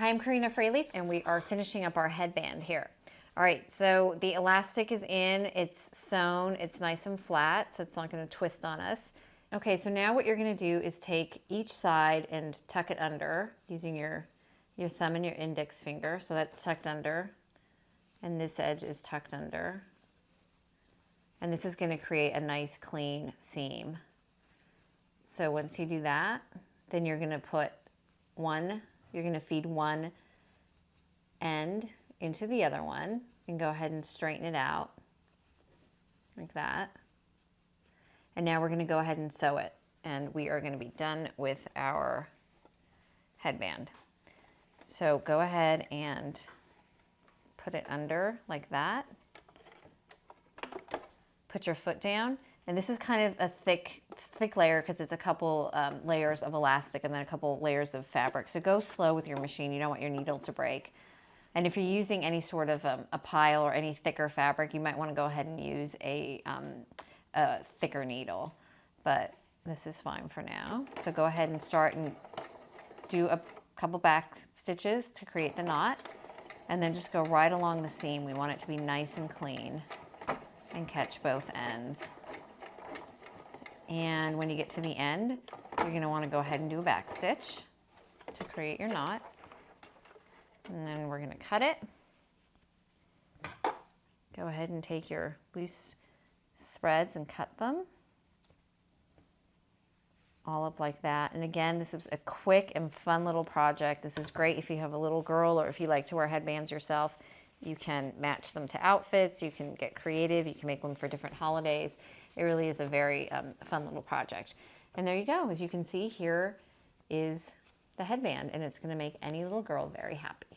Hi, I'm Karina Fraley, and we are finishing up our headband here. All right, so the elastic is in, it's sewn, it's nice and flat, so it's not gonna twist on us. Okay, so now what you're gonna do is take each side and tuck it under using your thumb and your index finger. So that's tucked under, and this edge is tucked under. And this is gonna create a nice clean seam. So once you do that, then you're gonna feed one end into the other one and go ahead and straighten it out like that. And now we're gonna go ahead and sew it, and we are gonna be done with our headband. So go ahead and put it under like that. Put your foot down. And this is kind of a thick layer because it's a couple layers of elastic and then a couple layers of fabric. So go slow with your machine. You don't want your needle to break. And if you're using any sort of a pile or any thicker fabric, you might want to go ahead and use a thicker needle. But this is fine for now. So go ahead and start and do a couple back stitches to create the knot. And then just go right along the seam. We want it to be nice and clean and catch both ends. And when you get to the end, you're going to want to go ahead and do a back stitch to create your knot. And then we're going to cut it. Go ahead and take your loose threads and cut them all up like that. And again, this is a quick and fun little project. This is great if you have a little girl or if you like to wear headbands yourself. You can match them to outfits. You can get creative. You can make them for different holidays. It really is a very fun little project. And there you go. As you can see, here is the headband, and it's going to make any little girl very happy.